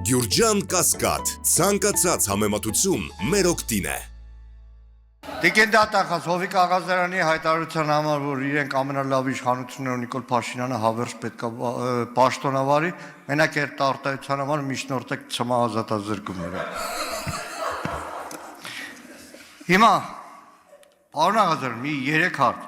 Գյուրջան Կասկադ, ցանկացած համեմատություն մեր օգտին է։ Տիկենդատախած Հովիկ Աղազարյանի հայտարարության համար, որ իրենք ամենալավ իշխանությունները Նիկոլ Փաշինյանը հավերժ պետք է պաշտոնավարի, մենակ այդ արտահայտության համար միջնորդեք ցմահազատազրկումները։ Հիմա պարոն Աղազարյան, մի 3 հարց։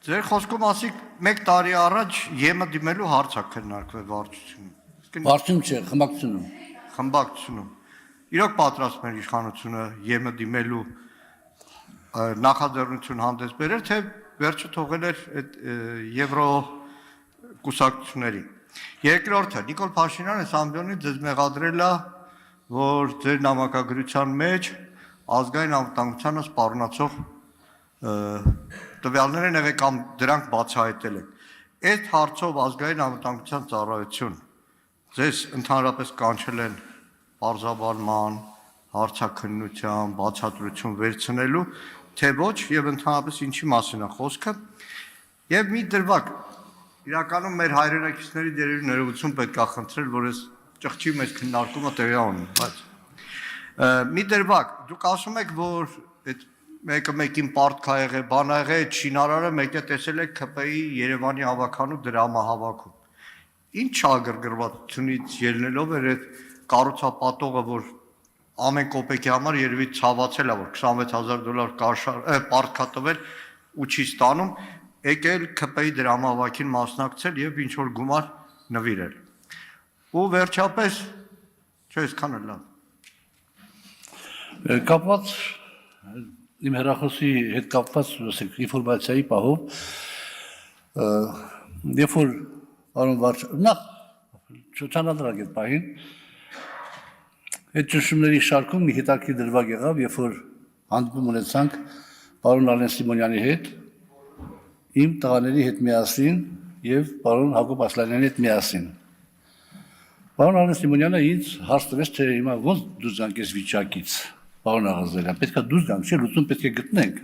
Ձեր խոսքում ասիք 1 տարի առաջ ԵՄ դիմելու հարց է քննարկվել վարչությունում։ Վարչություն չէ, խմբակցությունում։ Խմբակցությունում։ Իրոք պատրաստվում են իշխանությունը ԵՄ դիմելու նախաձեռնություն հանդես բերել, թե վերջը թողել էր այդ եվրո կուսակցություններին։ Երկրորդը, Նիկոլ Փաշինյանը Սամբյոնին ձեզ մեղադրել է, որ ձեր նամակագրության մեջ ազգային անվտանգությանը սպառնացող տվյալներ են եղել կամ դրանք բացահայտել եք։ Այդ հարցով ազգային անվտանգության ծառայություն ձեզ ընդհանրապես կանչել են պարզաբանման, հարցաքննության, բացատրություն վերցնելու, թե ոչ եւ ընդհանրապես ինչի մասին է խոսքը։ Եվ մի դրվագ, իրականում մեր հայրենակիցների դերերի ներողություն պետք է խնդրել, որ այս ճղճի մեջ քննարկումը տեղի ունի, բայց մի դրվագ, դուք ասում եք, որ այդ մեկը մեկին պարտք ա եղել, բան ա եղել, այդ շինարարը մեկը տեսել եք ՔՊ-ի Երևանի հավաքանու դրամահավաքում։ Ինչ ագրգռվածությունից ելնելով էր այդ կառուցապատողը, որ ամեն կոպեկի համար երևի ցավացել է, որ $26,000 պարտք ա տվել ու չի ստանում, եկել ՔՊ-ի դրամահավաքին մասնակցել եւ ինչ որ գումար նվիրել։ Ու վերջապես չէ, այսքանը լավ։ Կապված իմ հեռախոսի հետ կապված ինֆորմացիայի պահով, երբ որ պարոն վարչապետ, նախ չճանաչրակ այդ պահին, այդ ճնշումների շարքում մի հետաքրքիր դրվագ եղավ, երբ որ հանդիպում ունեցանք պարոն Արեն Սիմոնյանի հետ, իմ տղաների հետ միասին եւ պարոն Հակոբ Ասլանյանի հետ միասին։ Պարոն Արեն Սիմոնյանը ինձ հարց տվեց, թե հիմա ոնց դուրս գանք այս վիճակից, պարոն Աղազարյան, պետք է դուրս գանք, չէ՞, լուծում պետք է գտնենք։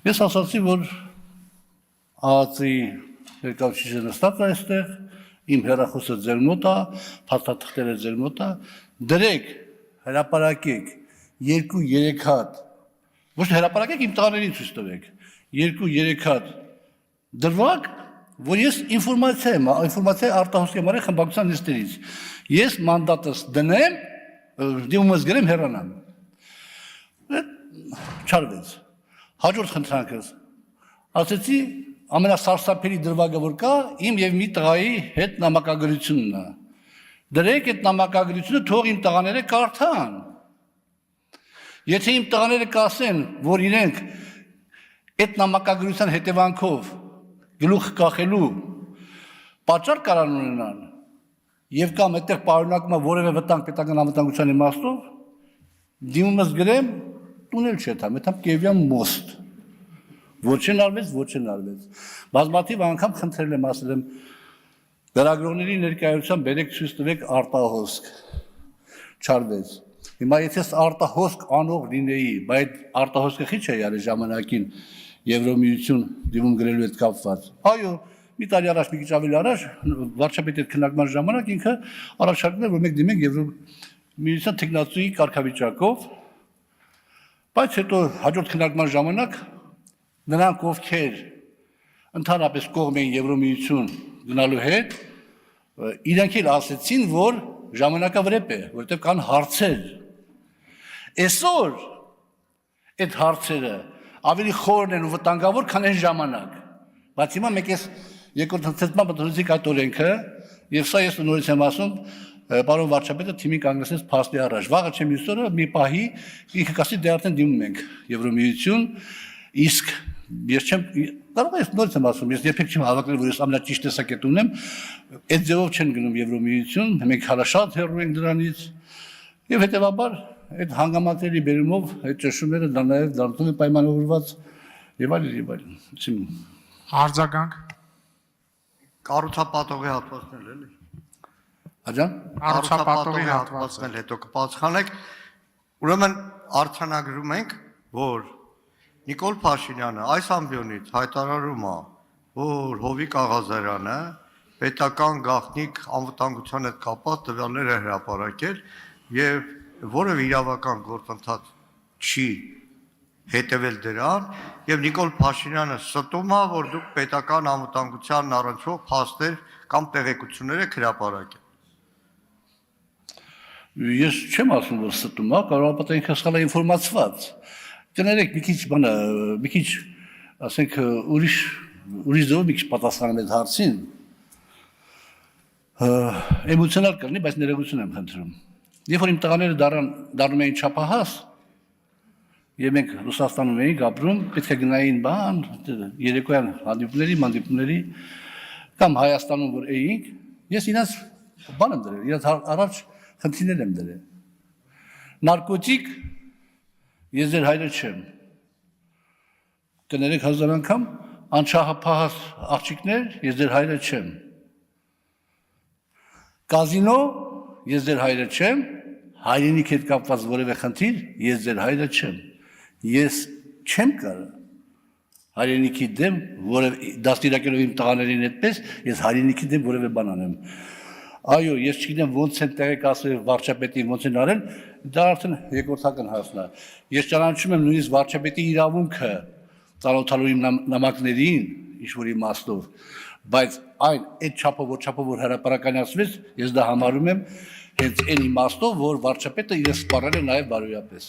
Ես ասացի, որ ԱԱԾ-ի ներկայացուցիչը նստած է այստեղ, իմ հեռախոսը ձեր մոտ է, փաստաթղթերը ձեր մոտ է, դրեք, հրապարակեք 2-3 հատ, ոչ թե հրապարակեք, իմ տղաներին ցույց տվեք, 2-3 հատ դրվագ, որ ես ինֆորմացիա արտահոսք եմ արել խմբակցության նիստերից, ես մանդատս դնեմ, դիմումս գրեմ հեռանամ։ Չարվեց, հաջորդ խնդրանքս, ասեցի, ամենասարսափելի դրվագը որ կա, իմ եւ մի տղայի հետ նամակագրությունն է։ Դրեք այդ նամակագրությունը, թող իմ տղաները կարդան։ Եթե իմ տղաները կասեն, որ իրենք այդ նամակագրության հետևանքով գլուխ կախելու պատճառ կարան ունենան, եւ կամ այդտեղ պարունակում է որևէ վտանգ պետական անվտանգության իմաստով, դիմումս գրեմ, տունել չետամ, այդամ Կիևյան մոստ։ Ոչ են արվեց։ Բազմաթիվ անգամ խնդրել եմ, ասել եմ, լրագրողների ներկայությամբ բերեք ցույց տվեք արտահոսք։ Չարվեց։ Հիմա եթե արտահոսք անող լինեի, բայց արտահոսքը քիչ է յարի ժամանակին Եվրոմիություն դիմում գրելու հետ կապված։ Այո, մի տարի առաջ, մի քիչ ավելի առաջ, վարչապետի հետ քննարկման ժամանակ ինքը առաջարկել էր, որ մենք դիմենք Եվրոմիության տեխնացուի կարգավիճակով, բայց հետո հաջորդ քննարկման ժամանակ նրանք ովքեր ընդհանրապես կողմ էին Եվրոմիություն գնալու հետ, իրենք էլ ասեցին, որ ժամանակավրեպ է, որովհետև կան հարցեր։ Այսօր այդ հարցերը ավելի խորն են ու վտանգավոր, քան այն ժամանակ։ Բայց հիմա մեկ ես երկրորդ հնչեցման բնորոշիկ այդ օրենքը, եւ սա ես նորից եմ ասում, պարոն վարչապետը թիմին կանգնեցնեց փաստի առաջ։ Վաղը չեմ մյուս օրը մի պահի ինքը կասի դե արդեն դիմում ենք Եվրոմիություն, իսկ ես չեմ կարող ես նորից եմ ասում, ես երբեք չեմ հավակնել, որ ես ամենաճիշտ տեսակետ ունեմ, այդ ձևով չեն գնում Եվրոմիություն, մենք հալաշատ հեռու ենք դրանից, եւ հետեւաբար այդ հանգամանքների բերումով այդ ճնշումները դա նաեւ դարձնում են պայմանավորված եւ այլն։ Արձագանք Կառուցապատողի հատվածն էլ էլի։ Աջան։ Կառուցապատողի հատվածն էլ հետո կպատասխանեք։ Ուրեմն արձանագրում ենք, որ Նիկոլ Փաշինյանը այս ամբիոնից հայտարարում է, որ Հովիկ Աղազարյանը պետական գաղտնիք անվտանգության հետ կապված տվյալներ է հրապարակել եւ որևէ իրավական գործընթաց չի հետևել դրան եւ Նիկոլ Փաշինյանը ստում է, որ դուք պետական անվտանգությանն առնչվող փաստեր կամ տեղեկություններ եք հրապարակել։ Ես չեմ ասում, որ ստում է, կարող է պատահի հասկանալ ինֆորմացված։ Կներեք մի քիչ, ասենք ուրիշ ձևով մի քիչ պատասխանել այդ հարցին։ Էմոցիոնալ կլինի, բայց ներողություն եմ խնդրում։ Երբ որ իմ տղաները դառնում էին չափահաս, եւ մենք Ռուսաստանում էինք ապրում, պետք է գնային բան, երեկոյան հանդիպումների կամ Հայաստանում որ էինք, ես իրաց բան եմ դրել, իրաց առաջ խնդիրներ եմ դրել։ Նարկոտիկ ես ձեր հայրը չեմ։ Կներեք հազար անգամ անչափահաս աղջիկներ, ես ձեր հայրը չեմ։ Կազինո ես ձեր հայրը չեմ, հայրենիք հետ կապված որևէ խնդիր, ես ձեր հայրը չեմ։ Ես չեմ կարող հայրենիքի դեմ որևէ դաստիարակելով իմ տղաներին այդպես, ես հայրենիքի դեմ որևէ բան անեմ։ Այո, ես չգիտեմ ոնց են տեղեկացրել վարչապետին, ոնց են արել, դա արդեն երկրորդական հարցն է։ Ես ճանաչում եմ նույնիսկ վարչապետի իրավունքը ծանոթալու իմ նամակներին, ինչ-որ իմաստով, բայց այդ չափով որ հրապարականացվեց, ես դա համարում եմ հենց այն իմաստով, որ վարչապետը իրեն սպառել է նաև բարոյապես։